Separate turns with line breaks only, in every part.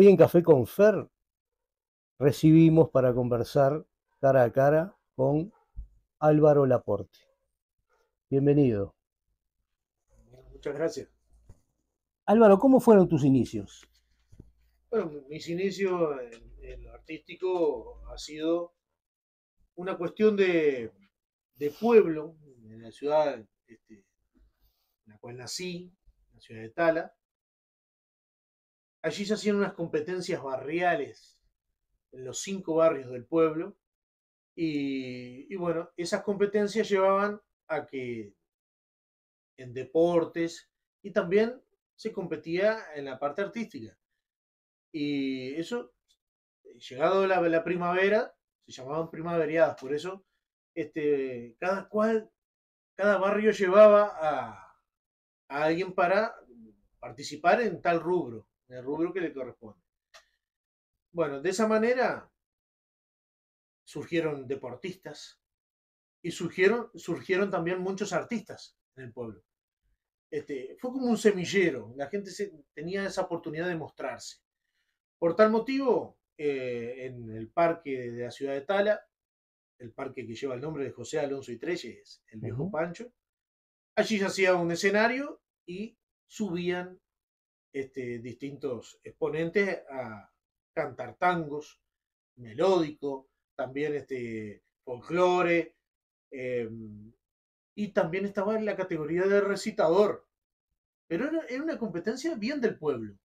Hoy en Café con Fer recibimos para conversar cara a cara con Álvaro Laporte. Bienvenido.
Bueno, muchas gracias.
Álvaro, ¿cómo fueron tus inicios?
Bueno, mis inicios en lo artístico ha sido una cuestión de pueblo, en la ciudad en la cual nací, la ciudad de Tala. Allí se hacían unas competencias barriales en los 5 barrios del pueblo y bueno, esas competencias llevaban a que en deportes y también se competía en la parte artística. Y eso, llegado la primavera, se llamaban primaveriadas, por eso cada barrio llevaba a alguien para participar en tal rubro, en el rubro que le corresponde. Bueno, de esa manera surgieron deportistas y surgieron también muchos artistas en el pueblo. Fue como un semillero, la gente tenía esa oportunidad de mostrarse. Por tal motivo, en el parque de la ciudad de Tala, el parque que lleva el nombre de José Alonso y Treyes, el viejo
Ujú.
Pancho, allí se hacía un escenario y subían distintos exponentes a cantar tangos, melódico, también folclore, eh, y también estaba en la categoría de recitador, pero era una competencia bien del pueblo.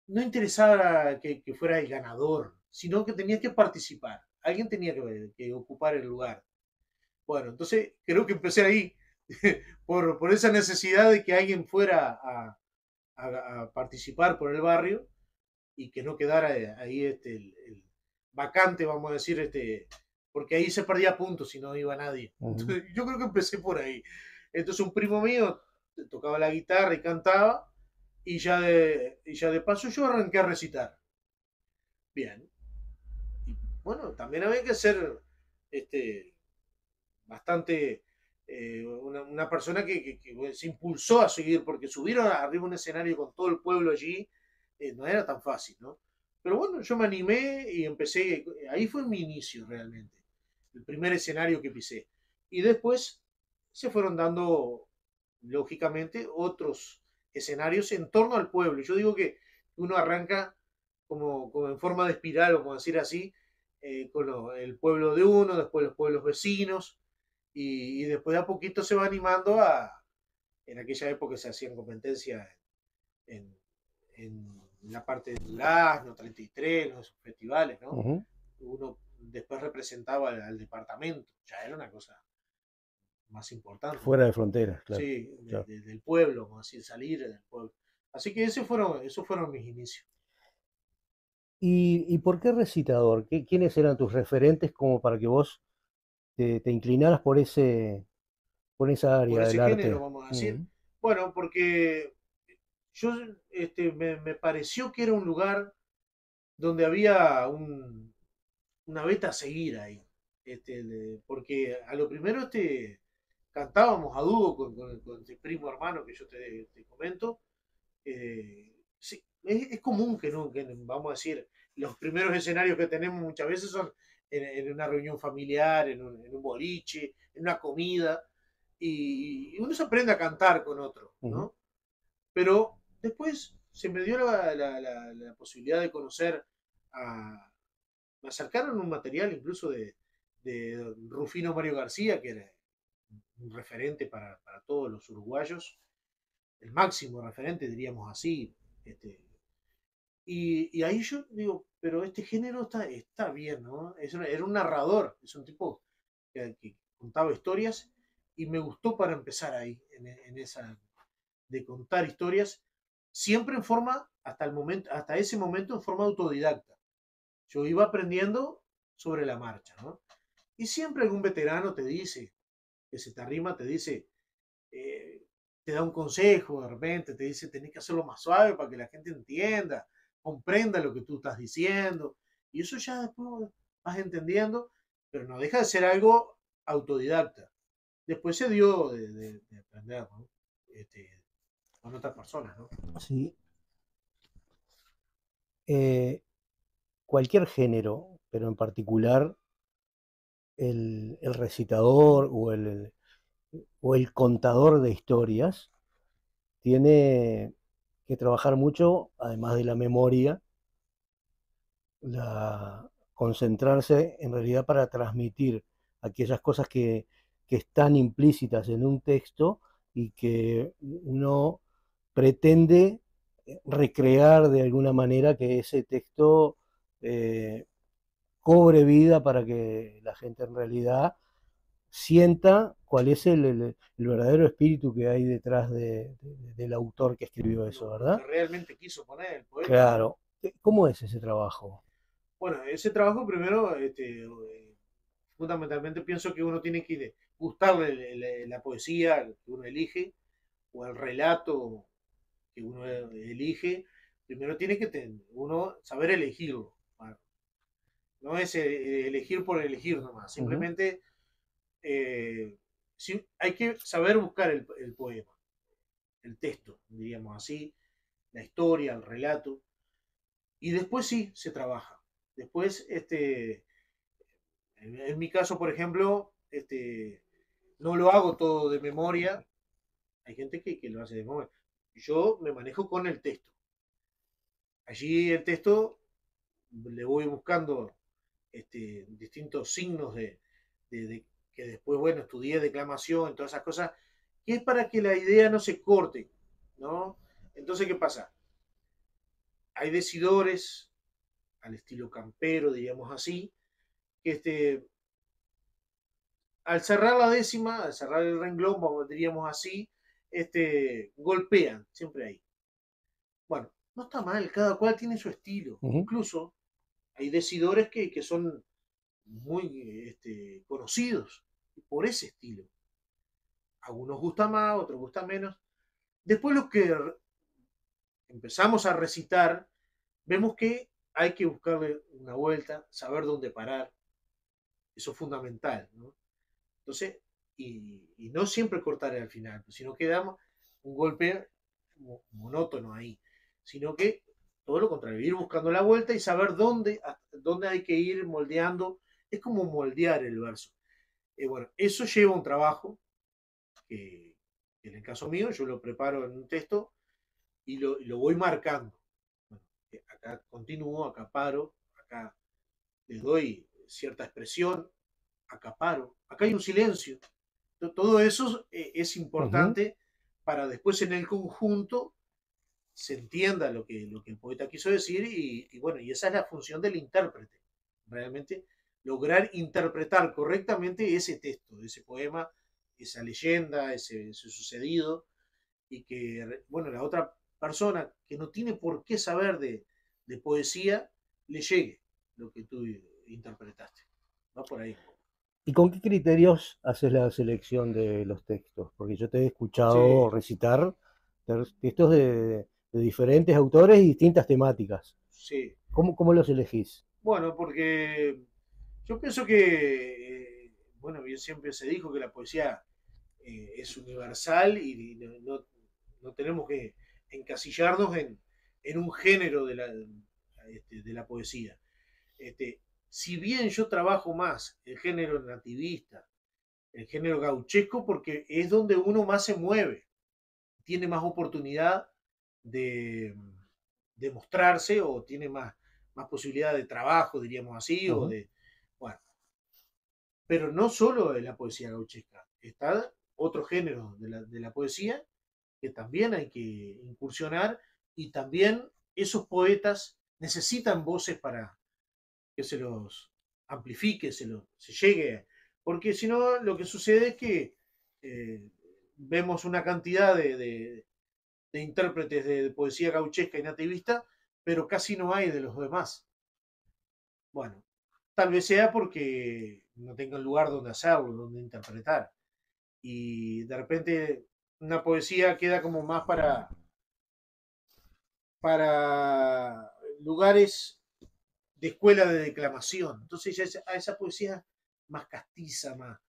No interesaba que fuera el ganador, sino que tenías que participar. Alguien tenía que ocupar el lugar. Bueno, entonces creo que empecé ahí, por esa necesidad de que alguien fuera a participar por el barrio y que no quedara ahí el vacante, vamos a decir, porque ahí se perdía puntos si no iba nadie.
Ujú.
Entonces, yo creo que empecé por ahí. Entonces un primo mío tocaba la guitarra y cantaba, y ya de paso yo arranqué a recitar. Bien. Y bueno, también había que ser este, bastante una persona que se impulsó a seguir, porque subir arriba un escenario con todo el pueblo allí no era tan fácil, ¿no? Pero bueno, yo me animé y empecé, ahí fue mi inicio realmente, el primer escenario que pisé. Y después se fueron dando, lógicamente, otros escenarios en torno al pueblo. Yo digo que uno arranca como en forma de espiral, vamos a decir así, con el pueblo de uno, después los pueblos vecinos, y después de a poquito se va animando en aquella época se hacían competencias en, en la parte de Durazno, 33, los festivales, ¿no?
Ujú.
Uno después representaba al departamento, ya era una cosa más importante,
Fuera
¿no?
de fronteras, claro.
Sí,
Claro.
del pueblo, como así, salir del pueblo. Así que esos fueron mis inicios.
¿Y por qué recitador? ¿Quiénes eran tus referentes como para que vos te inclinaras por esa
Por
área del
ese género,
arte?
vamos a decir.
Mm.
Bueno, porque yo me pareció que era un lugar donde había una beta a seguir ahí. Porque a lo primero cantábamos a dúo con este primo hermano que yo te comento. Sí, es común que, no, que, vamos a decir, los primeros escenarios que tenemos muchas veces son en una reunión familiar, en un boliche, en una comida, y uno se aprende a cantar con otro,
Ujú.
¿no? Pero después se me dio la posibilidad de conocer a... Me acercaron un material incluso de Rufino Mario García, que era un referente para todos los uruguayos, el máximo referente, diríamos así. Este, y ahí yo digo, pero este género está bien, ¿no? Era un narrador, es un tipo que contaba historias y me gustó para empezar ahí, en esa de contar historias, siempre en forma, hasta ese momento, en forma autodidacta. Yo iba aprendiendo sobre la marcha, ¿no? Y siempre algún veterano te dice, que se te arrima, te dice, eh, te da un consejo de repente, te dice, tenés que hacerlo más suave para que la gente entienda, comprenda lo que tú estás diciendo. Y eso ya después vas entendiendo, pero no deja de ser algo autodidacta. Después se dio de aprender, ¿no? Con otras personas, ¿no?
Sí. eh, cualquier género, pero en particular el recitador o el contador de historias, tiene que trabajar mucho, además de la memoria, concentrarse en realidad para transmitir aquellas cosas que están implícitas en un texto y que uno pretende recrear de alguna manera que ese texto eh, cobre vida para que la gente en realidad sienta cuál es el verdadero espíritu que hay detrás del autor que escribió eso,
lo que
¿verdad?
realmente quiso poner el poeta, ¿no?
Claro. ¿Cómo es ese trabajo?
Bueno, ese trabajo primero, fundamentalmente pienso que uno tiene que gustarle la poesía que uno elige o el relato que uno elige. Primero tiene que uno saber elegirlo. Bueno, no es elegir por elegir nomás,
Ujú.
simplemente sí, hay que saber buscar el poema, el texto, diríamos así, la historia, el relato, y después sí se trabaja. Después, en mi caso, por ejemplo, no lo hago todo de memoria. Hay gente que lo hace de memoria. Yo me manejo con el texto. Allí el texto le voy buscando distintos signos de que después, bueno, estudié declamación, todas esas cosas, que es para que la idea no se corte, ¿no? Entonces, ¿qué pasa? Hay decidores, al estilo campero, diríamos así, que al cerrar la décima, al cerrar el renglón, vamos, diríamos así, golpean, siempre ahí. Bueno, no está mal, cada cual tiene su estilo.
Ujú.
Incluso hay decidores que son muy conocidos por ese estilo. Algunos gustan más, otros gustan menos. Después los que empezamos a recitar, vemos que hay que buscarle una vuelta, saber dónde parar. Eso es fundamental, ¿no? Entonces, y no siempre cortar al final, sino que damos un golpe monótono ahí, sino que todo lo contrario, ir buscando la vuelta y saber dónde hay que ir moldeando. Es como moldear el verso. Bueno, eso lleva un trabajo que en el caso mío yo lo preparo en un texto y lo voy marcando. Bueno, acá continúo, acá paro, acá le doy cierta expresión, acá paro, acá hay un silencio. Todo eso es
Ujú.
importante para después en el conjunto se entienda lo que el poeta quiso decir bueno, y esa es la función del intérprete, realmente lograr interpretar correctamente ese texto, ese poema, esa leyenda, ese sucedido, y que, bueno, la otra persona que no tiene por qué saber de poesía, le llegue lo que tú interpretaste. Va por ahí un poco.
¿Y con qué criterios haces la selección de los textos? Porque yo te he escuchado
Sí,
recitar textos de diferentes autores y distintas temáticas.
sí.
¿Cómo los elegís?
Bueno, porque yo pienso que, bueno, bien siempre se dijo que la poesía es universal y no tenemos que encasillarnos en un género de la poesía. Si bien yo trabajo más el género nativista, el género gauchesco, porque es donde uno más se mueve, tiene más oportunidad de, de mostrarse o tiene más posibilidad de trabajo, diríamos así, o
Ujú.
de, bueno, pero no solo en la poesía gauchesca, está otro género de la poesía que también hay que incursionar y también esos poetas necesitan voces para que se los amplifique, se llegue, porque si no lo que sucede es que eh, vemos una cantidad de intérpretes de poesía gauchesca y nativista, pero casi no hay de los demás. Bueno, tal vez sea porque no tengan lugar donde hacerlo, donde interpretar. Y de repente una poesía queda como más para lugares de escuela de declamación. Entonces ya a esa poesía más castiza, más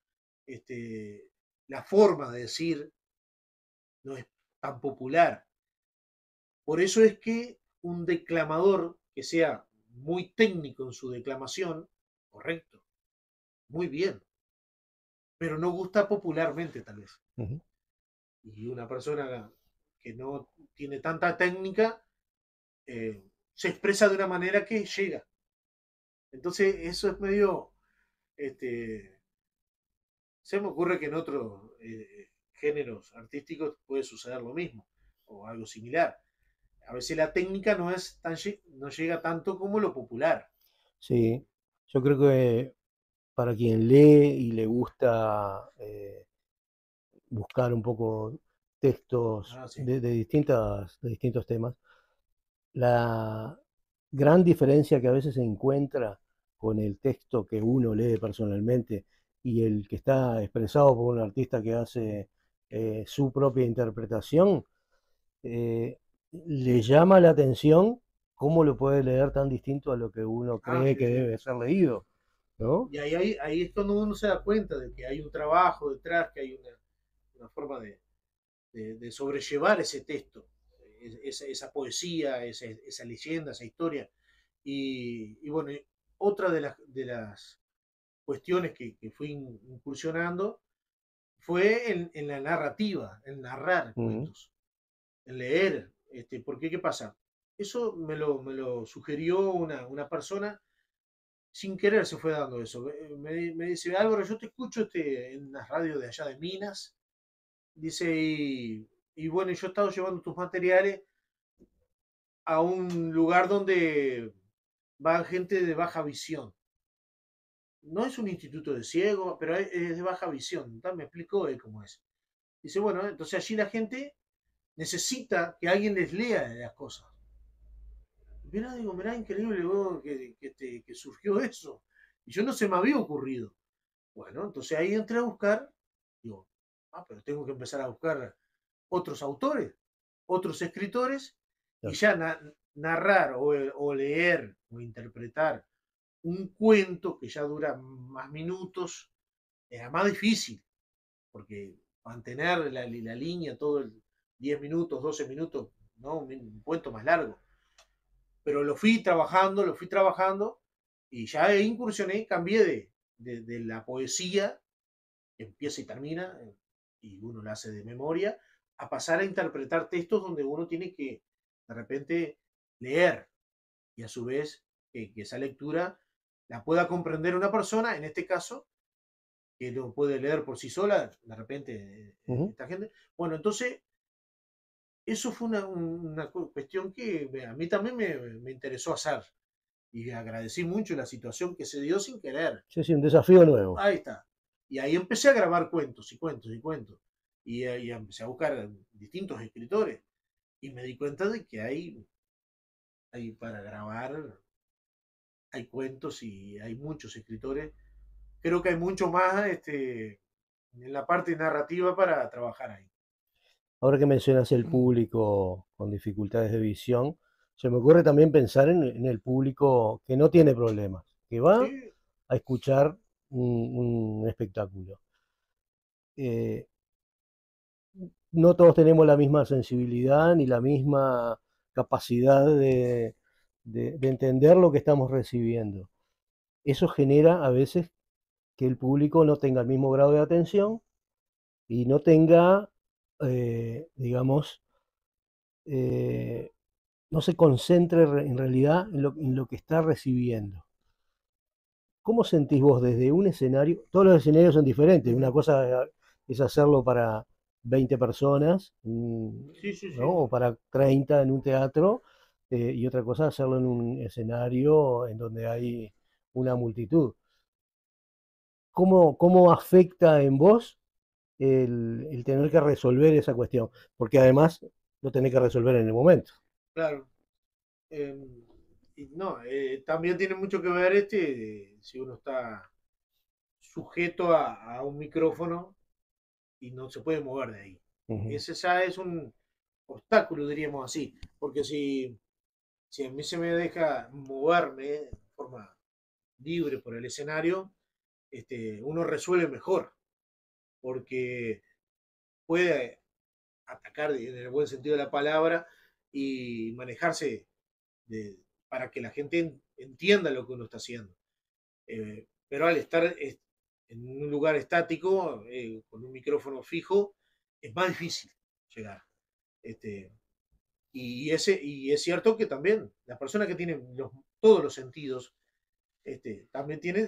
la forma de decir no es tan popular. Por eso es que un declamador que sea muy técnico en su declamación, correcto, muy bien, pero no gusta popularmente tal vez.
Ujú.
Y una persona que no tiene tanta técnica se expresa de una manera que llega. Entonces eso es medio, este, se me ocurre que en otros géneros artísticos puede suceder lo mismo o algo similar. A veces la técnica no es tan, no llega tanto como lo popular.
Sí, yo creo que para quien lee y le gusta buscar un poco textos
Ah, sí.
de distintos temas, la gran diferencia que a veces se encuentra con el texto que uno lee personalmente y el que está expresado por un artista que hace su propia interpretación, eh, le llama la atención cómo lo puede leer tan distinto a lo que uno
Ah,
cree
sí,
que
sí.
debe ser leído, ¿no?
Y ahí es cuando uno se da cuenta de que hay un trabajo detrás, que hay una forma de sobrellevar ese texto, esa poesía, esa leyenda, esa historia. Y bueno, otra de las cuestiones que fui incursionando fue en la narrativa, en narrar
Ujú,
cuentos, en leer. Porque, ¿qué pasa? Eso me lo sugirió una persona, sin querer se fue dando eso. Me dice, Álvaro, yo te escucho en las radios de allá de Minas. Dice, y bueno, yo he estado llevando tus materiales a un lugar donde va gente de baja visión. No es un instituto de ciegos, pero es de baja visión. Me explicó él cómo es. Dice, bueno, entonces allí la gente necesita que alguien les lea las cosas. Mirá, digo, mirá, increíble vos, que surgió eso. Y yo no se me había ocurrido. Bueno, entonces ahí entré a buscar, digo, pero tengo que empezar a buscar otros autores, otros escritores, y
claro.
ya narrar o leer o interpretar un cuento que ya dura más minutos era más difícil, porque mantener la línea todo el 10 minutos, 12 minutos, ¿no? Un cuento más largo. Pero lo fui trabajando y ya incursioné, cambié de la poesía, que empieza y termina, y uno la hace de memoria, a pasar a interpretar textos donde uno tiene que de repente leer y a su vez que esa lectura la pueda comprender una persona, en este caso, que lo puede leer por sí sola, de repente
Ujú.
esta gente. Bueno, entonces eso fue una cuestión que a mí también me interesó hacer y agradecí mucho la situación que se dio sin querer.
Sí, sí, un desafío nuevo.
Ahí está. Y ahí empecé a grabar cuentos y cuentos y cuentos. Y empecé a buscar distintos escritores. Y me di cuenta de que hay para grabar, hay cuentos y hay muchos escritores. Creo que hay mucho más en la parte narrativa para trabajar ahí.
Ahora que mencionas el público con dificultades de visión, se me ocurre también pensar en el público que no tiene problemas, que va
Sí,
a escuchar un espectáculo. Eh, no todos tenemos la misma sensibilidad ni la misma capacidad de entender lo que estamos recibiendo. Eso genera a veces que el público no tenga el mismo grado de atención y no tenga, digamos, eh, no se concentre en realidad en lo que está recibiendo. ¿Cómo sentís vos desde un escenario? Todos los escenarios son diferentes. Una
ujú,
cosa es hacerlo para 20 personas,
sí, sí,
¿no?
sí.
O para 30 en un teatro, y otra cosa hacerlo en un escenario en donde hay una multitud. ¿Cómo afecta en vos el tener que resolver esa cuestión? Porque además lo tenés que resolver en el momento.
Claro. Y no, también tiene mucho que ver si uno está sujeto a un micrófono y no se puede mover de ahí.
Ujú.
Ese ya es un obstáculo, diríamos así, porque si a mí se me deja moverme de forma libre por el escenario, uno resuelve mejor, porque puede atacar en el buen sentido de la palabra y manejarse de, para que la gente entienda lo que uno está haciendo. Pero al estar en un lugar estático, con un micrófono fijo, es más difícil llegar. Este, y es cierto que también las personas que tienen todos los sentidos también tienen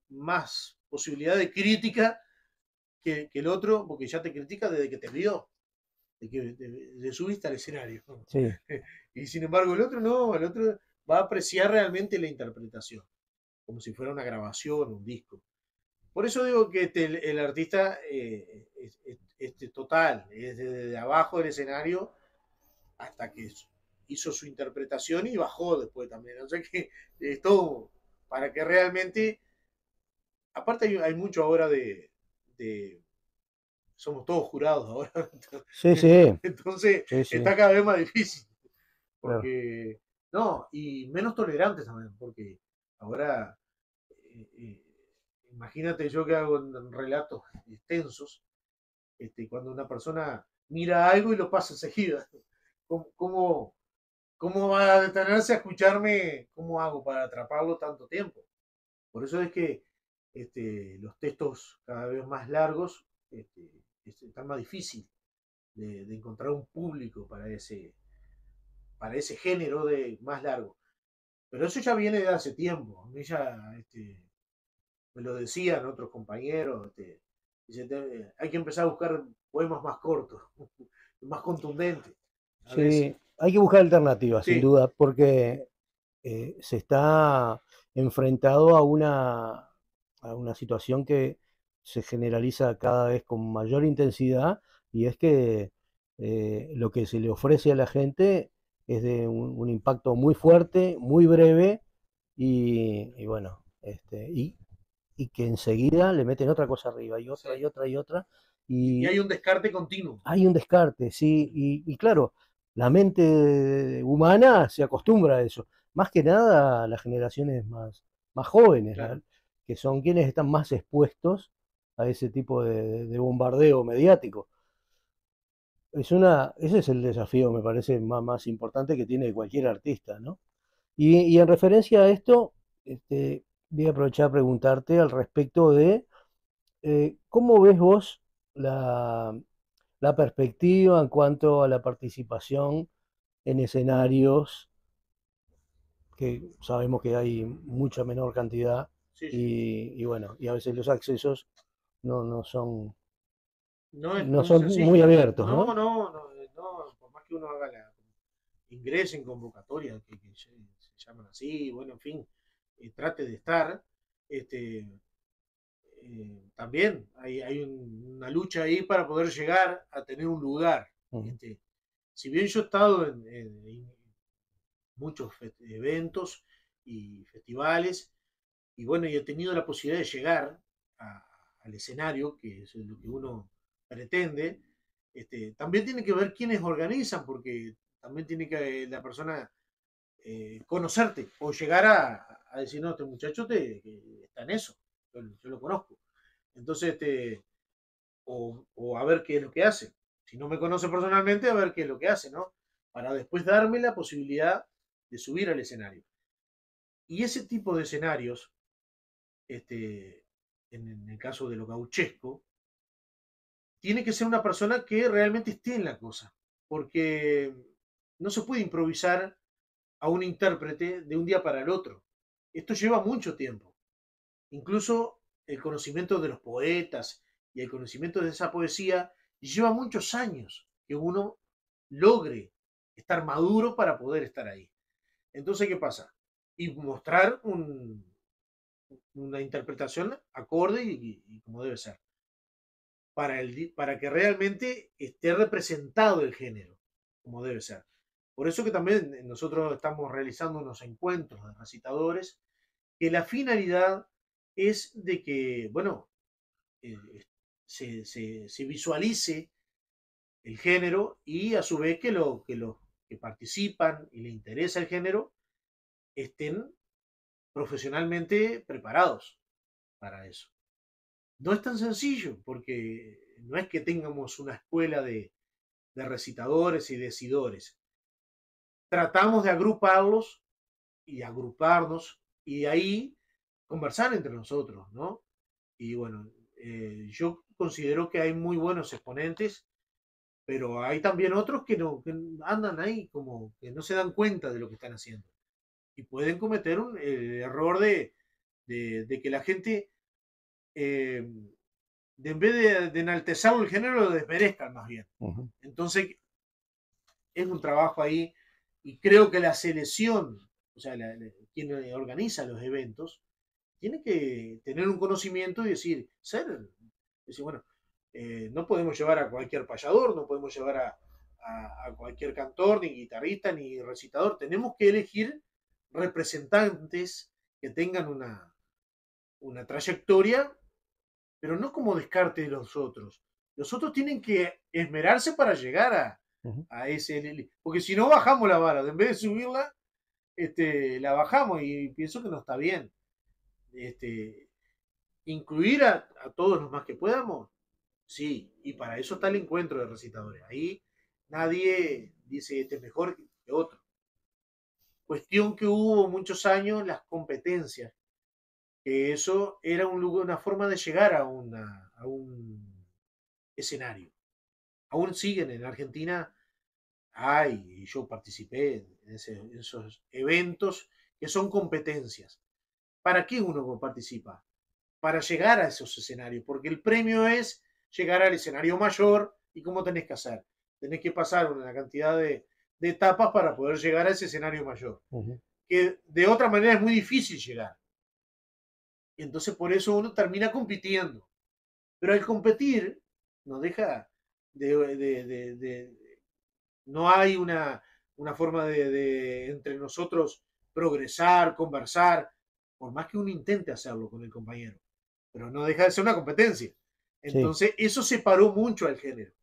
más posibilidad de crítica que el otro, porque ya te critica desde que te vio, de subiste al escenario.
Sí,
Y sin embargo el otro no, el otro va a apreciar realmente la interpretación, como si fuera una grabación, un disco. Por eso digo que el artista total, es desde abajo del escenario hasta que hizo su interpretación y bajó después también. O sea que es todo para que realmente, aparte hay mucho ahora de, somos todos jurados ahora,
sí, sí,
entonces
sí, sí,
está cada vez más difícil,
claro.
porque, no, y menos tolerantes también, porque ahora, eh, imagínate yo que hago relatos extensos, cuando una persona mira algo y lo pasa enseguida, ¿cómo, cómo, cómo va a detenerse a escucharme? ¿Cómo hago para atraparlo tanto tiempo? Por eso es que los textos cada vez más largos están más difícil de encontrar un público para ese género de más largo. Pero eso ya viene de hace tiempo. A mí ya me lo decían otros compañeros. Hay que empezar a buscar poemas más cortos, más contundentes. A veces.
Sí, hay que buscar alternativas, sin
Sí,
duda, porque se está enfrentado a una situación que se generaliza cada vez con mayor intensidad y es que lo que se le ofrece a la gente es de un impacto muy fuerte, muy breve y bueno, y que enseguida le meten otra cosa arriba y otra
sí.
y otra y otra
Y
y
hay un descarte continuo.
hay un descarte, sí, y claro, la mente humana se acostumbra a eso, más que nada las generaciones más jóvenes,
Claro.
que son quienes están más expuestos a ese tipo de bombardeo mediático. Ese es el desafío, me parece, más importante que tiene cualquier artista, ¿no? Y en referencia a esto, voy a aprovechar a preguntarte al respecto de cómo ves vos la perspectiva en cuanto a la participación en escenarios, que sabemos que hay mucha menor cantidad
Sí, sí.
y bueno, y a veces los accesos no son, no
No es
son muy
sencillo.
abiertos,
No,
¿no?
no, no, no, por más que uno haga ingrese en convocatoria, que se llaman así, bueno, en fin, trate de estar, este, también hay una lucha ahí para poder llegar a tener un lugar.
Ujú.
Este, si bien yo he estado en muchos eventos y festivales, y bueno, y he tenido la posibilidad de llegar al escenario, que es lo que uno pretende, también tiene que ver quiénes organizan, porque también tiene que la persona conocerte o llegar a decir, no, este muchacho que está en eso, yo lo conozco. Entonces, o a ver qué es lo que hace. Si no me conoce personalmente, a ver qué es lo que hace, ¿no? Para después darme la posibilidad de subir al escenario. Y ese tipo de escenarios, este, en el caso de lo gauchesco, tiene que ser una persona que realmente esté en la cosa, porque no se puede improvisar a un intérprete de un día para el otro. Esto lleva mucho tiempo. Incluso el conocimiento de los poetas y el conocimiento de esa poesía lleva muchos años que uno logre estar maduro para poder estar ahí. Entonces, ¿qué pasa? Y mostrar una interpretación acorde y como debe ser, para que realmente esté representado el género, como debe ser. Por eso que también nosotros estamos realizando unos encuentros de recitadores, que la finalidad es de que, bueno, eh, se visualice el género y a su vez que los que participan y le interesa el género estén profesionalmente preparados para eso. No es tan sencillo, porque no es que tengamos una escuela de recitadores y decidores. tratamos de agruparlos y agruparnos y ahí conversar entre nosotros, ¿no? Y bueno, yo considero que hay muy buenos exponentes, pero hay también otros que, no, que andan ahí como que no se dan cuenta de lo que están haciendo y pueden cometer el error de que la gente, en vez de enaltecer el género, lo desmerezcan más bien.
Ujú.
Entonces, es un trabajo ahí y creo que la selección, o sea, quien organiza los eventos, tiene que tener un conocimiento y decir, bueno, no podemos llevar a cualquier payador, no podemos llevar a cualquier cantor, ni guitarrista, ni recitador. Tenemos que elegir representantes que tengan una trayectoria, pero no como descarte de los otros. Los otros tienen que esmerarse para llegar
Ujú.
a ese, porque si no bajamos la vara, en vez de subirla, la bajamos y pienso que no está bien. Este, incluir a todos los más que podamos, sí, y para eso está el encuentro de recitadores. Ahí nadie dice este es mejor que otro. Cuestión que hubo muchos años las competencias, que eso era un lugar, una forma de llegar a un escenario. Aún siguen en Argentina, hay, y yo participé en esos eventos que son competencias. ¿Para qué uno participa? Para llegar a esos escenarios, porque el premio es llegar al escenario mayor y cómo tenés que hacer. Tenés que pasar una cantidad de etapas para poder llegar a ese escenario mayor,
Ujú.
que de otra manera es muy difícil llegar. Y entonces por eso uno termina compitiendo. Pero al competir nos deja de no hay una forma entre nosotros progresar, conversar, por más que uno intente hacerlo con el compañero, pero no deja de ser una competencia.
Sí,
Entonces, eso separó mucho al género,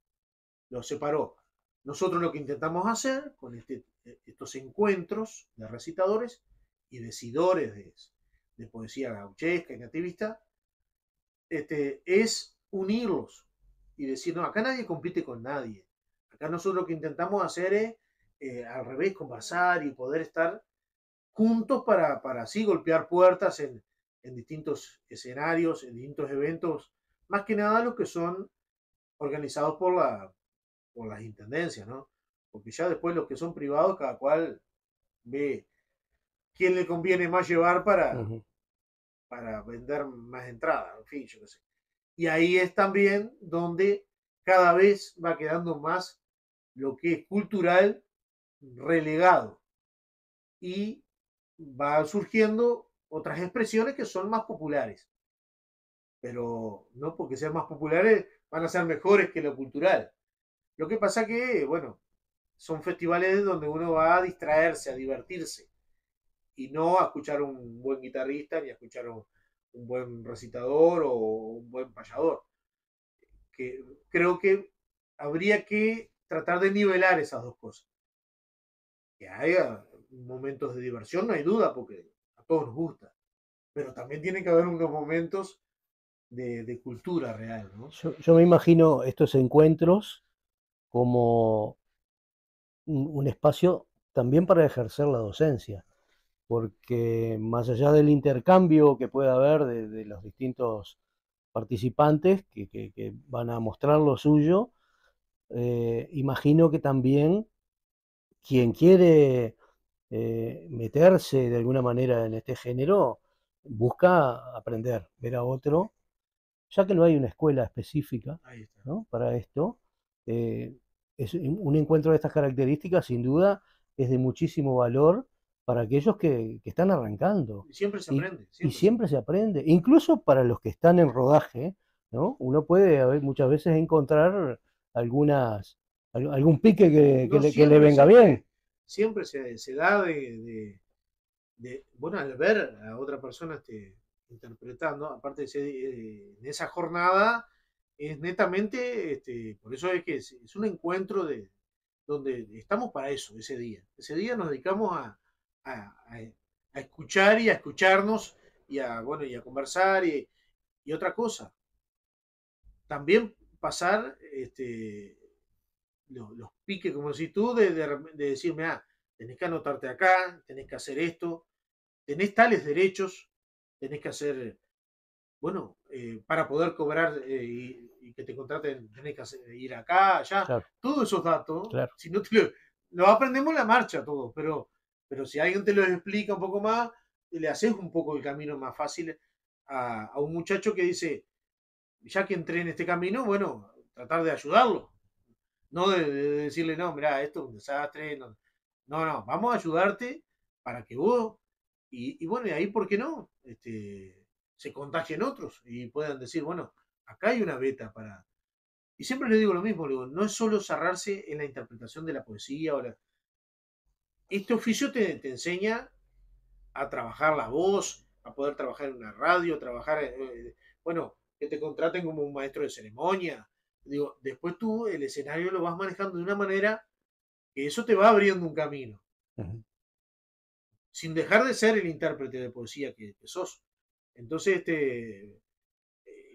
lo separó. Nosotros lo que intentamos hacer con estos encuentros de recitadores y decidores de poesía gauchesca y nativista, es unirlos y decir, no, acá nadie compite con nadie. Acá nosotros lo que intentamos hacer es, al revés, conversar y poder estar juntos para así golpear puertas en distintos escenarios, en distintos eventos, más que nada los que son organizados por las intendencias, ¿no? Porque ya después los que son privados, cada cual ve quién le conviene más llevar
ujú.
para vender más entradas, en fin, yo qué sé. Y ahí es también donde cada vez va quedando más lo que es cultural relegado y va surgiendo otras expresiones que son más populares, pero no porque sean más populares van a ser mejores que lo cultural. Lo que pasa que, bueno, son festivales donde uno va a distraerse, a divertirse y no a escuchar un buen guitarrista ni a escuchar un buen recitador o un buen payador. Que creo que habría que tratar de nivelar esas dos cosas. Que haya momentos de diversión, no hay duda, porque a todos nos gusta, pero también tiene que haber unos momentos de cultura real, ¿no?
Yo me imagino estos encuentros como un espacio también para ejercer la docencia, porque más allá del intercambio que pueda haber de los distintos participantes que van a mostrar lo suyo, imagino que también quien quiere meterse de alguna manera en este género busca aprender, ver a otro, ya que no hay una escuela específica,
Ahí está.
¿no? Para esto. eh, un encuentro de estas características, sin duda, es de muchísimo valor para aquellos que están arrancando.
Y siempre se
Y,
aprende,
y
siempre se
siempre
aprende.
se aprende, incluso para los que están en rodaje, ¿no? Uno puede muchas veces encontrar algún pique
No
que le
siempre,
venga bien.
siempre se da bueno, al ver a otra persona interpretando, aparte de ser, en esa jornada, es netamente, por eso es que es un encuentro donde estamos para eso, ese día. Ese día nos dedicamos a escuchar y a escucharnos y bueno, y a conversar y otra cosa. También pasar los piques, como decís tú, de decirme, tenés que anotarte acá, tenés que hacer esto, tenés tales derechos, tenés que hacer, bueno, para poder cobrar y que te contraten, tenés que ir acá, allá,
claro,
todos esos datos,
claro.
si no te lo aprendemos en la marcha todo, pero si alguien te lo explica un poco más, le haces un poco el camino más fácil a un muchacho que dice, ya que entré en este camino, bueno, tratar de ayudarlo, no de decirle, no, mira, esto es un desastre, no, no, no, vamos a ayudarte para que vos, y bueno, y ahí, ¿por qué no? Se contagien otros y puedan decir, bueno, acá hay una beta para... Y siempre le digo lo mismo, le digo, no es solo cerrarse en la interpretación de la poesía. Este oficio te enseña a trabajar la voz, a poder trabajar en una radio, trabajar, bueno, que te contraten como un maestro de ceremonia. Digo, después tú el escenario lo vas manejando de una manera que eso te va abriendo un camino,
Ujú.
sin dejar de ser el intérprete de poesía que sos. Entonces,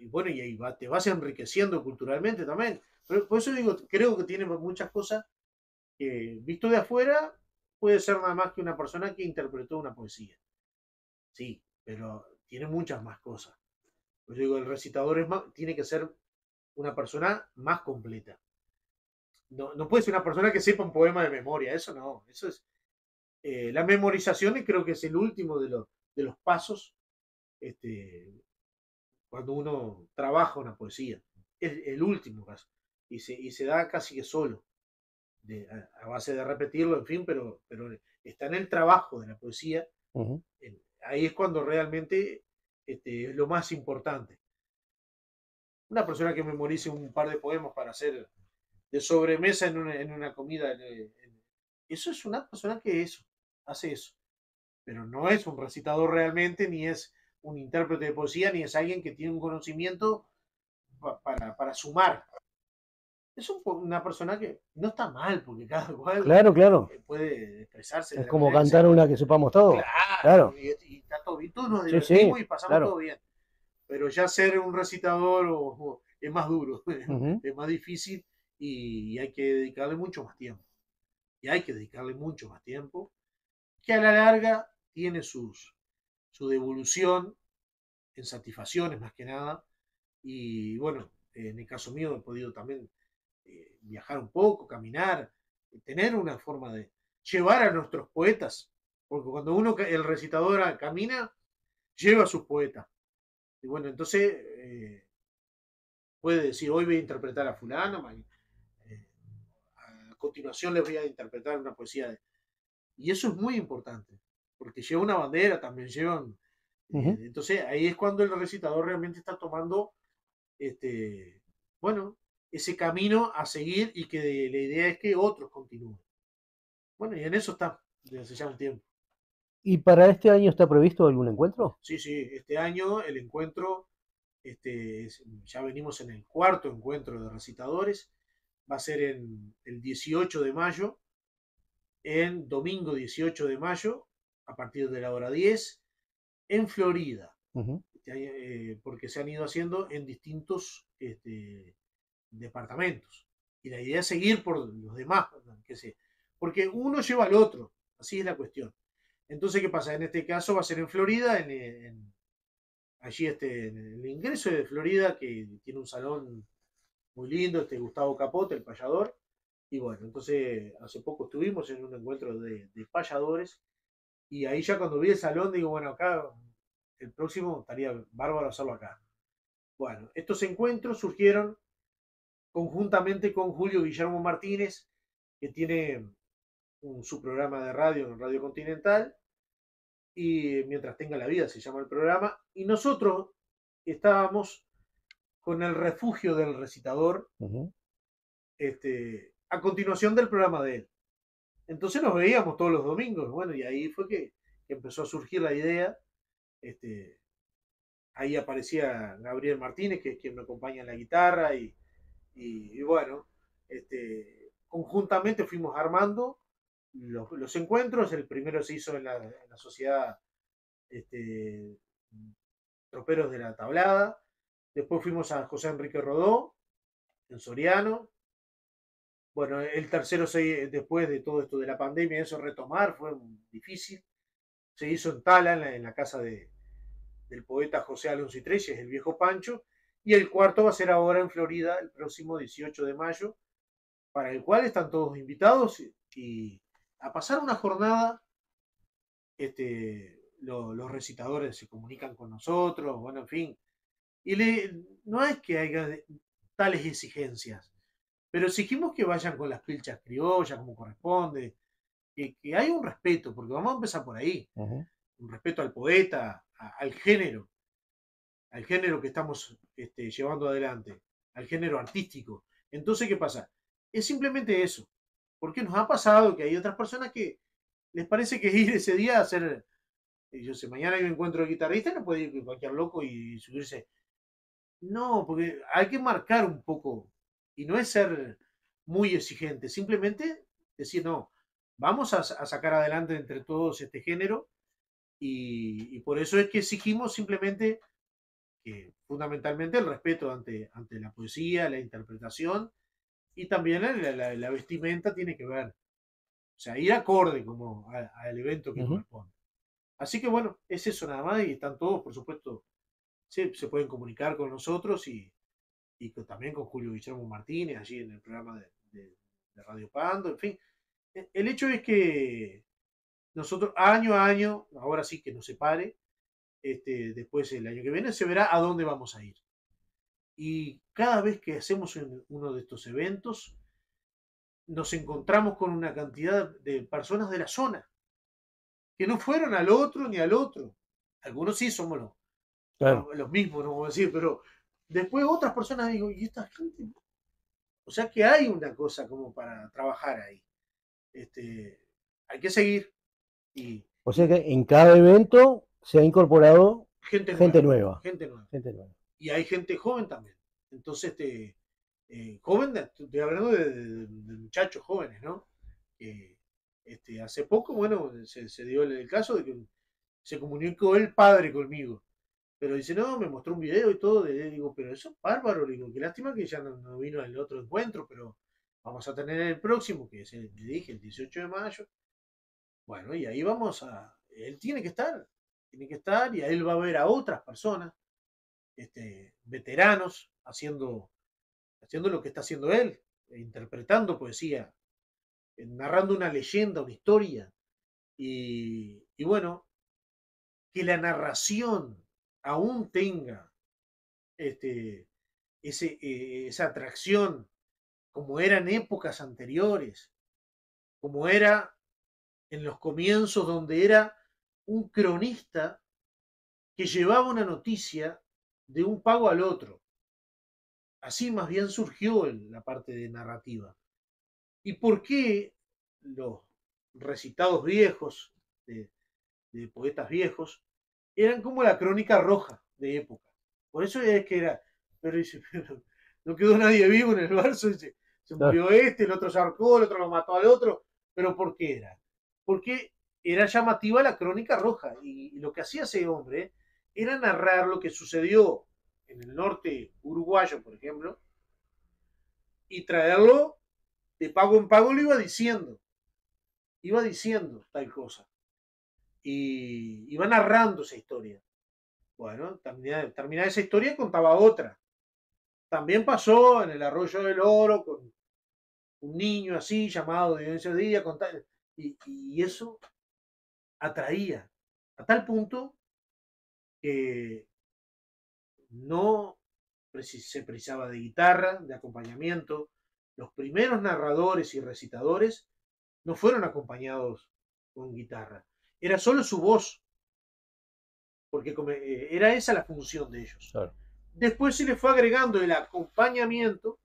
bueno, y ahí te vas enriqueciendo culturalmente también. Pero por eso digo, creo que tiene muchas cosas que, visto de afuera, puede ser nada más que una persona que interpretó una poesía. Sí, pero tiene muchas más cosas. Pues digo, el recitador tiene que ser una persona más completa. No, no puede ser una persona que sepa un poema de memoria, eso no, eso es... la memorización y creo que es el último de los pasos este, cuando uno trabaja una poesía. Es el último paso. Y se da casi que solo, a base de repetirlo, en fin, pero está en el trabajo de la poesía.
Ujú.
Ahí es cuando realmente es lo más importante. Una persona que memorice un par de poemas para hacer de sobremesa en una comida, eso es una persona que eso, hace eso. Pero no es un recitador realmente, ni es un intérprete de poesía, ni es alguien que tiene un conocimiento para sumar. Es una persona que no está mal, porque cada cual
Claro, claro.
puede expresarse de
Es
la
como
manera que sea.
cantar una que sepamos todos.
Claro,
Claro.
y está todo bien, todos nos
Sí, sí,
divertimos y pasamos todo
claro.
bien. Pero ya ser un recitador es más duro,
Ujú.
es más difícil y hay que dedicarle mucho más tiempo. Y hay que dedicarle mucho más tiempo, que a la larga tiene su devolución en satisfacciones más que nada. Y bueno, en el caso mío he podido también viajar un poco, caminar, tener una forma de llevar a nuestros poetas, porque cuando uno, el recitador camina, lleva a sus poetas. Y bueno, entonces puede decir, hoy voy a interpretar a fulano, a continuación les voy a interpretar una poesía. Y eso es muy importante, porque lleva una bandera, también llevan...
Ujú.
entonces ahí es cuando el recitador realmente está tomando, este, bueno, ese camino a seguir y que la idea es que otros continúen. Bueno, y en eso está desde hace ya un tiempo.
¿Y para este año está previsto algún encuentro?
Sí, sí, este año el encuentro, ya venimos en el cuarto encuentro de recitadores, va a ser en el 18 de mayo, en domingo 18 de mayo, a partir de la hora 10 en Florida,
Ujú.
porque se han ido haciendo en distintos departamentos. Y la idea es seguir por los demás, que sé, porque uno lleva al otro, así es la cuestión. Entonces, ¿qué pasa? En este caso va a ser en Florida, allí en el ingreso de Florida, que tiene un salón muy lindo, Gustavo Capote, el payador. Y bueno, entonces hace poco estuvimos en un encuentro de payadores y ahí ya cuando vi el salón digo, bueno, acá el próximo estaría bárbaro hacerlo acá. Bueno, estos encuentros surgieron conjuntamente con Julio Guillermo Martínez, que tiene su programa de radio en Radio Continental, y Mientras tenga la vida se llama el programa, y nosotros estábamos con el refugio del recitador,
Ujú.
a continuación del programa de él. Entonces nos veíamos todos los domingos, bueno, y ahí fue que empezó a surgir la idea. Este, ahí aparecía Gabriel Martínez, que es quien me acompaña en la guitarra, y bueno, conjuntamente fuimos armando los encuentros. El primero se hizo en la sociedad este, Troperos de la Tablada, después fuimos a José Enrique Rodó, en Soriano, Bueno, el tercero, después de todo esto de la pandemia, eso retomar fue difícil. Se hizo en Tala, en la casa del poeta José Alonso y Treyes, el viejo Pancho. Y el cuarto va a ser ahora en Florida, el próximo 18 de mayo, para el cual están todos invitados y a pasar una jornada. Los recitadores se comunican con nosotros, bueno, en fin. No es que haya tales exigencias, pero exigimos que vayan con las pilchas criollas como corresponde, que haya un respeto, porque vamos a empezar por ahí,
Ujú.
un respeto al poeta, al género que estamos llevando adelante, al género artístico. Entonces, ¿qué pasa? Es simplemente eso, porque nos ha pasado que hay otras personas que les parece que ir ese día a hacer, yo sé, mañana hay un encuentro de guitarrista, no puede ir cualquier loco y subirse. No, porque hay que marcar un poco y no es ser muy exigente, simplemente decir, no, vamos a sacar adelante entre todos este género y por eso es que exigimos simplemente que fundamentalmente el respeto ante la poesía, la interpretación y también la vestimenta tiene que ver, o sea, ir acorde como al evento que
Ujú.
corresponde. Así que bueno, es eso nada más y están todos, por supuesto, se pueden comunicar con nosotros también con Julio Guillermo Martínez, allí en el programa de Radio Pando, en fin. El hecho es que nosotros año a año, ahora sí que no se pare, después el año que viene se verá a dónde vamos a ir. Y cada vez que hacemos uno de estos eventos, nos encontramos con una cantidad de personas de la zona que no fueron al otro ni al otro. Algunos sí somos
Claro.
los mismos, no vamos a decir, pero después otras personas digo, ¿y esta gente? O sea que hay una cosa como para trabajar ahí. Este, hay que seguir y,
O sea
y
que en cada evento se ha incorporado
gente
gente
nueva,
nueva.
gente nueva.
Gente nueva.
Y hay gente joven también. Entonces, joven, estoy hablando de muchachos jóvenes, ¿no? Que hace poco, bueno, se dio el caso de que se comunicó el padre conmigo. Pero dice, no, me mostró un video y todo. Digo, pero eso es bárbaro. Digo, qué lástima que ya no vino al otro encuentro, pero vamos a tener el próximo, que es le dije, el 18 de mayo. Bueno, y ahí vamos a. Él tiene que estar, y a él va a ver a otras personas, veteranos, haciendo lo que está haciendo él, interpretando poesía, narrando una leyenda, una historia. Y bueno, que la narración aún tenga este, esa atracción, como era en épocas anteriores, como era en los comienzos, donde era un cronista que llevaba una noticia de un pago al otro. Así más bien surgió la parte de narrativa. ¿Y por qué los recitados viejos de poetas viejos eran como la crónica roja de época? Por eso es que era, pero dice, pero no quedó nadie vivo en el verso, dice, se
Claro.
murió este, el otro se ahorcó, el otro lo mató al otro, pero ¿por qué era? Porque era llamativa la crónica roja y lo que hacía ese hombre era narrar lo que sucedió en el norte uruguayo, por ejemplo, y traerlo de pago en pago, lo iba diciendo tal cosa y iba narrando esa historia. Bueno, terminada esa historia contaba otra. También pasó en el Arroyo del Oro con un niño así llamado Dionisio Díaz, y eso atraía a tal punto que no se precisaba de guitarra, de acompañamiento. Los primeros narradores y recitadores no fueron acompañados con guitarra. Era solo su voz, porque era esa la función de ellos.
Claro.
Después se le fue agregando el acompañamiento,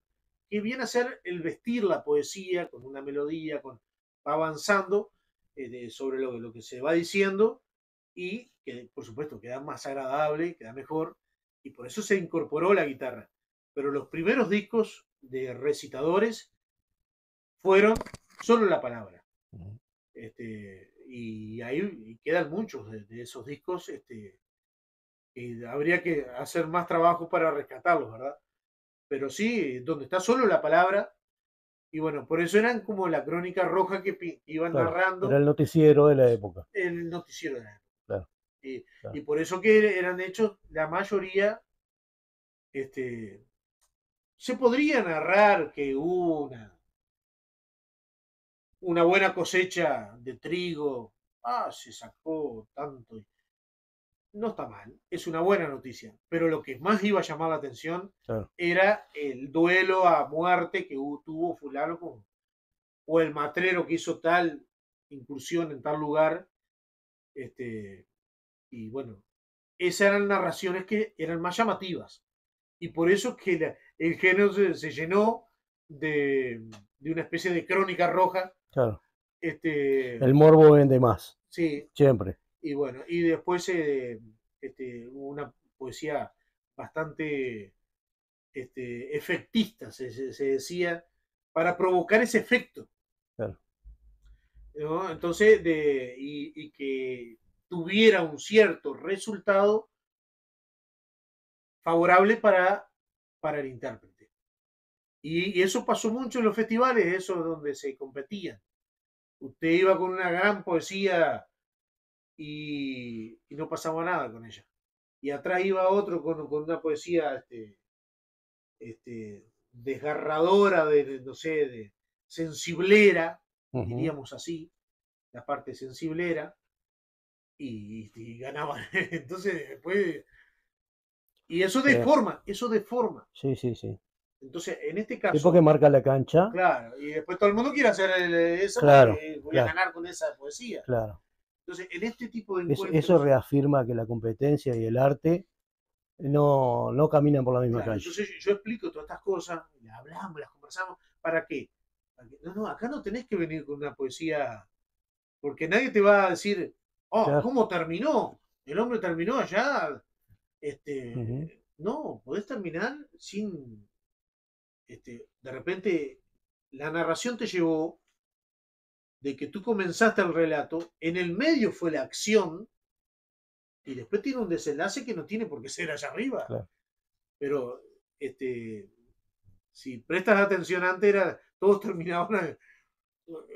que viene a ser el vestir la poesía con una melodía, va avanzando sobre lo que se va diciendo y que por supuesto queda más agradable, queda mejor, y por eso se incorporó la guitarra. Pero los primeros discos de recitadores fueron solo la palabra.
Ujú.
Y ahí quedan muchos de esos discos, y habría que hacer más trabajo para rescatarlos, ¿verdad? Pero sí, donde está solo la palabra, Y bueno, por eso eran como la crónica roja que iban
Claro, era
narrando
el noticiero de la época.
el noticiero de la época.
Claro,
Y,
claro.
y por eso que eran hechos, la mayoría, este, se podría narrar que hubo una buena cosecha de trigo, se sacó tanto. No está mal, es una buena noticia, pero lo que más iba a llamar la atención
Claro.
era el duelo a muerte que tuvo fulano o el matrero que hizo tal incursión en tal lugar, este, y bueno, esas eran narraciones que eran más llamativas, y por eso que el género se llenó de una especie de crónica roja,
Claro.
este,
El morbo vende más,
sí,
siempre.
y bueno, y después hubo una poesía bastante efectista, se decía, para provocar ese efecto,
Claro.
¿no? Entonces, y que tuviera un cierto resultado favorable para el intérprete. Y eso pasó mucho en los festivales, eso donde se competían. Usted iba con una gran poesía y no pasaba nada con ella. Y atrás iba otro con una poesía desgarradora, no sé, de sensiblera,
Ujú.
diríamos así, la parte sensiblera, y ganaban. Entonces, después, y
Sí,
eso deforma.
sí, sí, sí.
Entonces, en este
Sí, porque
caso,
marca la cancha.
claro, y después todo el mundo quiere hacer eso
Claro,
porque voy a
claro,
ganar con esa poesía.
claro.
Entonces, en este tipo de
Eso
encuentros,
reafirma que la competencia y el arte no caminan por la misma
claro,
calle.
entonces yo explico todas estas cosas, las hablamos, las conversamos, ¿para qué? No, no, acá no tenés que venir con una poesía, porque nadie te va a decir, oh,
Claro.
¿cómo terminó? El hombre terminó allá.
Ujú.
No, podés terminar sin, de repente, la narración te llevó de que tú comenzaste el relato, en el medio fue la acción, y después tiene un desenlace que no tiene por qué ser allá arriba.
Claro.
Pero, si prestas atención antes, todos terminaban.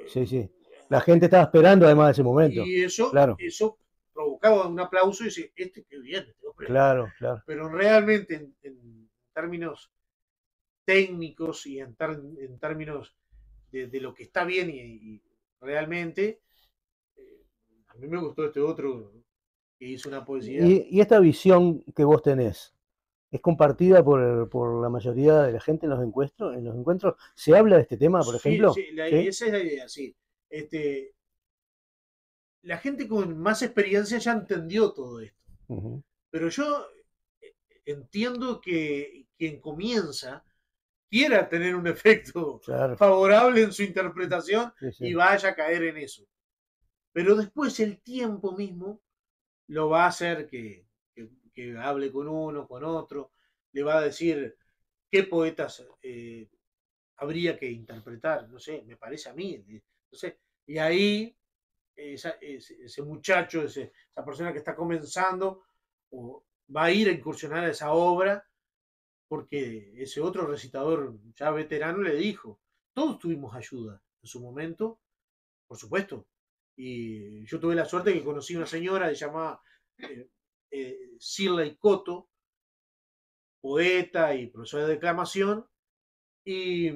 Sí, sí. La gente estaba esperando además de ese momento.
Y eso,
Claro,
eso provocaba un aplauso y dice, qué bien, este hombre.
claro, claro.
Pero realmente en términos técnicos y en términos de lo que está bien y realmente, eh, a mí me gustó este otro que hizo una poesía.
Y esta visión que vos tenés, ¿es compartida por la mayoría de la gente en los encuentros? ¿En los encuentros se habla de este tema, por
Sí,
ejemplo?
sí,
¿Sí?
esa es la idea, sí. Este, la gente con más experiencia ya entendió todo esto.
Ujú.
Pero yo entiendo que quien comienza quiera tener un efecto
Claro,
favorable en su interpretación
sí,
y
sí,
vaya a caer en eso. Pero después el tiempo mismo lo va a hacer que hable con uno, con otro, le va a decir qué poetas habría que interpretar, no sé, me parece a mí, no sé, y ahí ese muchacho, esa persona que está comenzando, va a ir a incursionar a esa obra, porque ese otro recitador ya veterano le dijo, todos tuvimos ayuda en su momento, por supuesto, y yo tuve la suerte que conocí una señora que se llamaba Shirley Cotto, poeta y profesora de declamación, y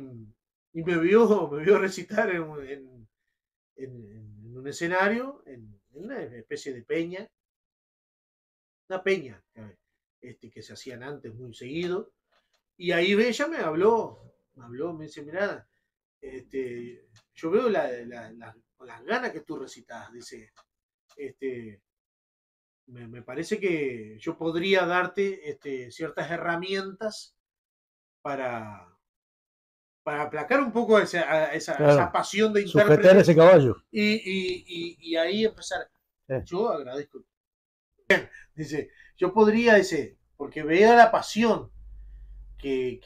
me vio recitar en un escenario, en una especie de peña, una peña que se hacían antes muy seguido, y ahí ella me habló, me dice, mirá, yo veo con las ganas que tú recitas, dice, este, me parece que yo podría darte ciertas herramientas para, para aplacar un poco esa
claro.
pasión de
Sujetar
intérprete
ese caballo.
y ahí empezar.
Sí,
Yo agradezco. Dice, yo podría, dice, porque vea la pasión, que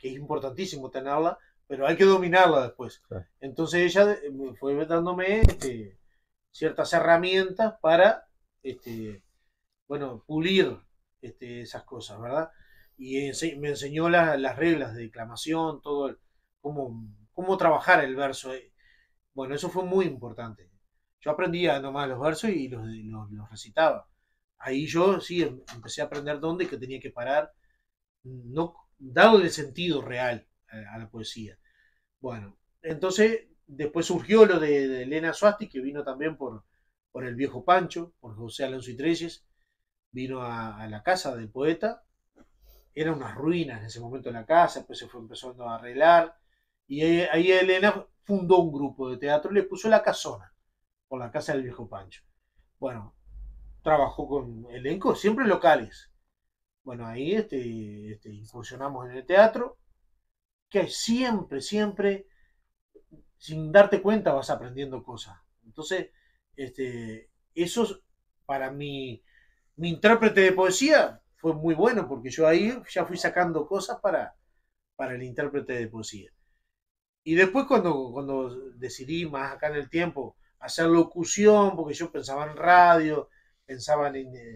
es importantísimo tenerla, pero hay que dominarla después.
sí.
Entonces ella fue dándome ciertas herramientas para, bueno, pulir esas cosas, ¿verdad? Y me enseñó las reglas de declamación, todo cómo cómo trabajar el verso. Bueno, eso fue muy importante. Yo aprendía nomás los versos y los recitaba. Ahí yo sí empecé a aprender dónde que tenía que parar, no dado el sentido real a la poesía. Bueno, entonces después surgió lo de Elena Suasti, que vino también por el viejo Pancho, por José Alonso y Treyes, vino a la casa del poeta. Eran unas ruinas en ese momento en la casa, después se fue empezando a arreglar. Y ahí Elena fundó un grupo de teatro y le puso La Casona, por la casa del viejo Pancho. Bueno, trabajó con elencos siempre locales. Bueno, ahí incursionamos en el teatro, que siempre, siempre, sin darte cuenta, vas aprendiendo cosas. Entonces, eso para mi intérprete de poesía fue muy bueno, porque yo ahí ya fui sacando cosas para el intérprete de poesía. Y después cuando decidí más acá en el tiempo hacer locución, porque yo pensaba en radio, pensaba en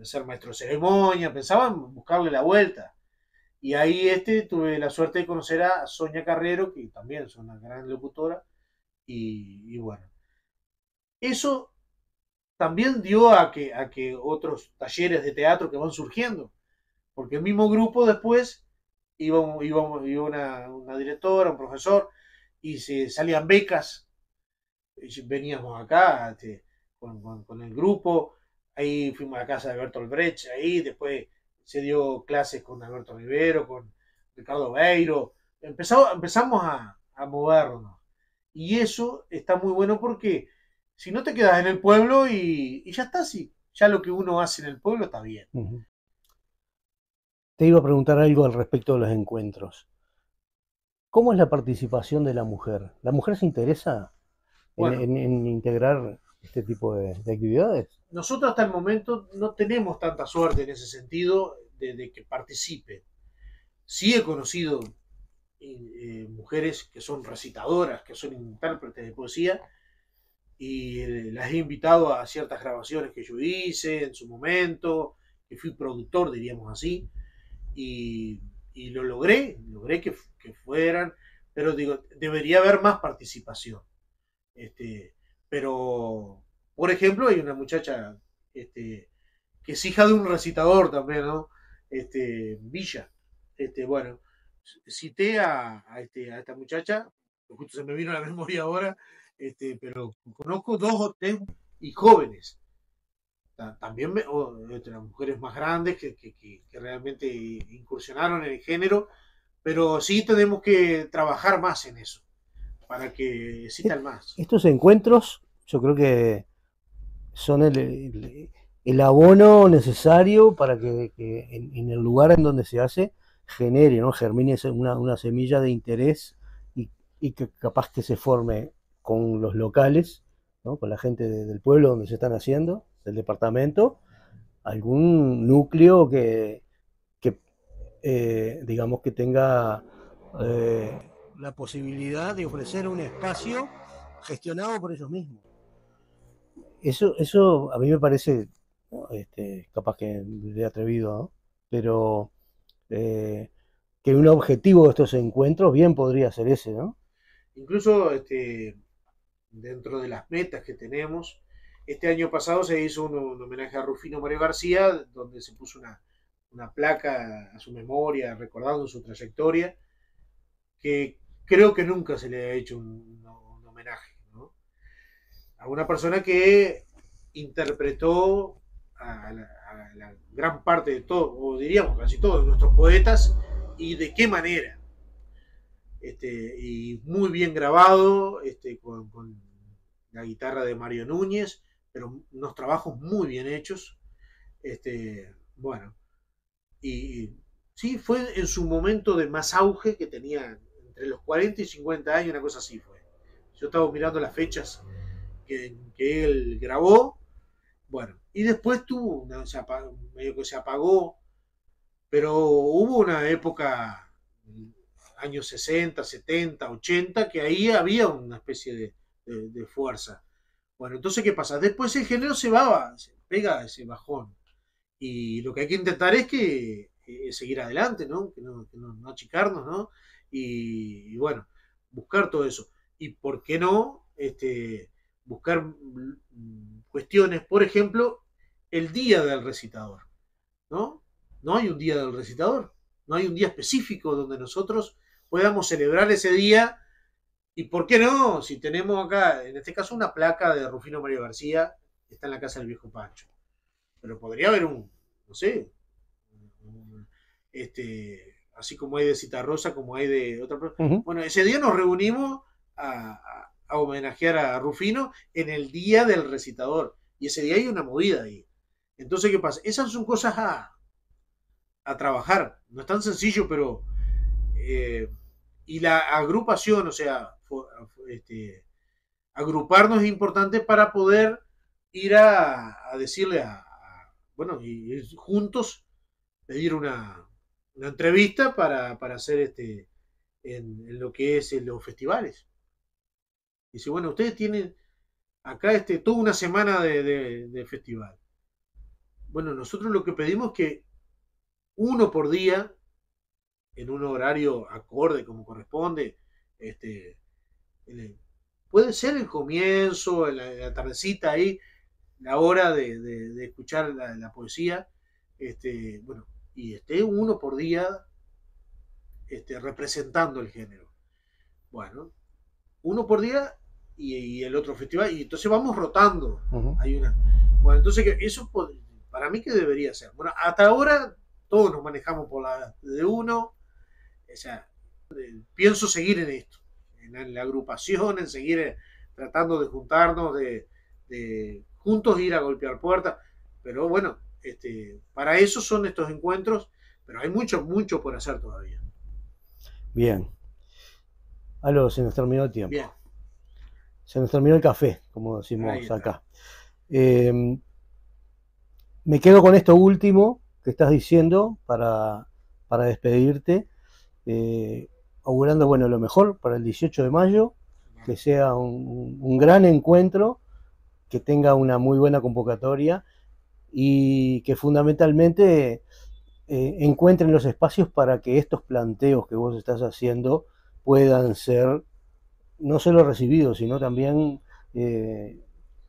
ser maestro de ceremonia, pensaba en buscarle la vuelta. Y ahí tuve la suerte de conocer a Sonia Carrero, que también es una gran locutora, y bueno, eso también dio a que otros talleres de teatro que van surgiendo, porque el mismo grupo después iba una directora, un profesor, y se salían becas, y veníamos acá con el grupo, ahí fuimos a la casa de Bertolt Brecht, ahí después se dio clases con Alberto Rivero, con Ricardo Beiro, empezamos a movernos. Y eso está muy bueno porque si no te quedas en el pueblo y ya está así, ya lo que uno hace en el pueblo está bien.
Ujú. Te iba a preguntar algo al respecto de los encuentros. ¿Cómo es la participación de la mujer? ¿La mujer se interesa
Bueno,
en integrar este tipo de actividades?
nosotros hasta el momento no tenemos tanta suerte en ese sentido de que participe. Sí he conocido mujeres que son recitadoras, que son intérpretes de poesía, y las he invitado a ciertas grabaciones que yo hice en su momento, que fui productor, diríamos así, y, y lo logré que fueran, pero digo, debería haber más participación. Este, pero, por ejemplo, hay una muchacha que es hija de un recitador también, ¿no? Villa. Bueno, cité a esta muchacha, justo se me vino a la memoria ahora, pero conozco dos o tres y jóvenes. También las mujeres más grandes que realmente incursionaron en el género, pero sí tenemos que trabajar más en eso, para que existan más.
Estos encuentros, yo creo que son el abono necesario para que en el lugar en donde se hace genere, ¿no? Germine una semilla de interés y que capaz que se forme con los locales, ¿no? Con la gente del pueblo donde se están haciendo, del departamento, algún núcleo que digamos que tenga la posibilidad de ofrecer un espacio gestionado por ellos mismos. Eso a mí me parece, ¿no? Capaz que le he atrevido, ¿no? Pero eh, que un objetivo de estos encuentros bien podría ser ese, ¿no?
Incluso dentro de las metas que tenemos, este año pasado se hizo un homenaje a Rufino Mario García, donde se puso una placa a su memoria, recordando su trayectoria, que creo que nunca se le ha hecho un homenaje, ¿no? A una persona que interpretó a la gran parte de todo, o diríamos casi todos nuestros poetas, y de qué manera. Y muy bien grabado, con la guitarra de Mario Núñez, pero unos trabajos muy bien hechos. Bueno, y sí, fue en su momento de más auge, que tenía entre los 40 y 50 años, una cosa así fue. Yo estaba mirando las fechas que él grabó, bueno, y después tuvo, medio que se apagó, pero hubo una época, años 60, 70, 80, que ahí había una especie de fuerza. Bueno, entonces, ¿qué pasa? Después el género se pega ese bajón. Y lo que hay que intentar es seguir adelante, ¿no? Que no achicarnos, ¿no? y bueno, buscar todo eso. Y por qué no, buscar cuestiones, por ejemplo, el día del recitador, ¿no? No hay un día del recitador, no hay un día específico donde nosotros podamos celebrar ese día. Y por qué no, si tenemos acá, en este caso, una placa de Rufino Mario García, que está en la casa del viejo Pancho. Pero podría haber no sé, un, así como hay de Citarrosa, como hay de otra. Bueno, ese día nos reunimos a homenajear a Rufino en el día del recitador. Y ese día hay una movida ahí. Entonces, ¿qué pasa? Esas son cosas a trabajar. No es tan sencillo, pero... y la agrupación, o sea, agruparnos es importante para poder ir a decirle bueno, y juntos pedir una entrevista para hacer en lo que es en los festivales. Dice, bueno, ustedes tienen acá toda una semana de festival. Bueno, nosotros lo que pedimos es que uno por día, en un horario acorde como corresponde, puede ser el comienzo, la tardecita ahí, la hora de escuchar la poesía, bueno, y esté uno por día representando el género. Bueno, uno por día y el otro festival, y entonces vamos rotando. Hay una. Bueno, entonces eso para mí que debería ser. Bueno, hasta ahora todos nos manejamos por la de uno. O sea, pienso seguir en esto, en la agrupación, en seguir tratando de juntarnos, de juntos ir a golpear puertas. Pero bueno, para eso son estos encuentros, pero hay mucho, mucho por hacer todavía.
Bien. Algo, se nos terminó el tiempo.
Bien.
Se nos terminó el café, como decimos acá. Me quedo con esto último que estás diciendo para despedirte, augurando, bueno, lo mejor para el 18 de mayo, que sea un gran encuentro, que tenga una muy buena convocatoria y que fundamentalmente encuentren los espacios para que estos planteos que vos estás haciendo puedan ser no solo recibidos, sino también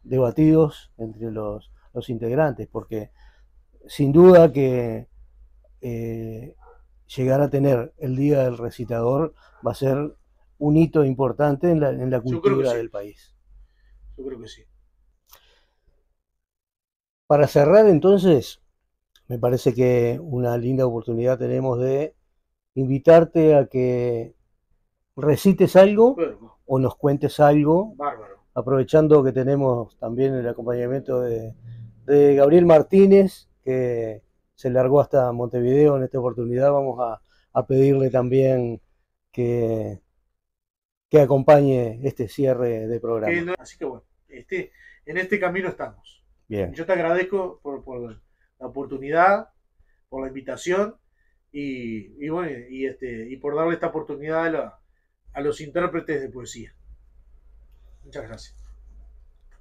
debatidos entre los integrantes, porque sin duda que llegar a tener el Día del Recitador va a ser un hito importante en la cultura del país.
Yo creo que sí.
Para cerrar, entonces, me parece que una linda oportunidad tenemos de invitarte a que recites algo o nos cuentes algo.
Bárbaro.
Aprovechando que tenemos también el acompañamiento de Gabriel Martínez, que se largó hasta Montevideo en esta oportunidad, vamos a pedirle también que acompañe este cierre de programa.
Así que bueno, en este camino estamos.
Bien.
Yo te agradezco por la oportunidad, por la invitación y bueno, y por darle esta oportunidad a los intérpretes de poesía. Muchas gracias.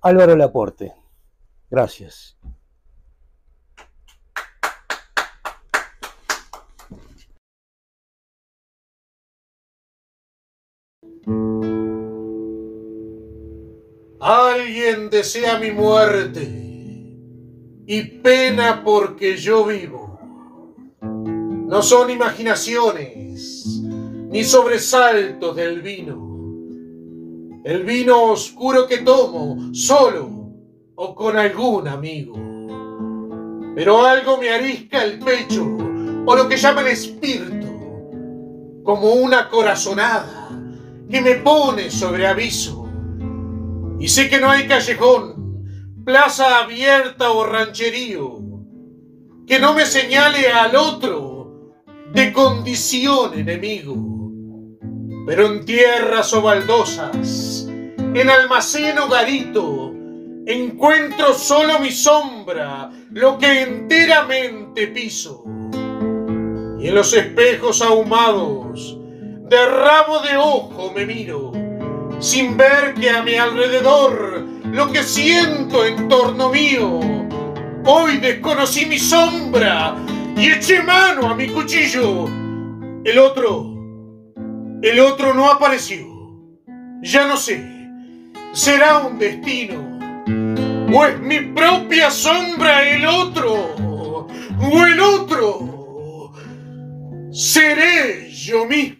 Álvaro Laporte, gracias.
Alguien desea mi muerte y pena porque yo vivo. No son imaginaciones ni sobresaltos del vino. El vino oscuro que tomo solo o con algún amigo. Pero algo me arisca el pecho o lo que llaman espíritu, como una corazonada que me pone sobre aviso. Y sé que no hay callejón, plaza abierta o rancherío que no me señale al otro de condición enemigo. Pero en tierras o baldosas, en almacén o garito, encuentro solo mi sombra, lo que enteramente piso. Y en los espejos ahumados, de rabo de ojo me miro, sin ver que a mi alrededor lo que siento en torno mío. Hoy desconocí mi sombra y eché mano a mi cuchillo. El otro El otro no apareció. Ya no sé. ¿Será un destino? ¿O es mi propia sombra el otro? ¿O el otro seré yo mismo?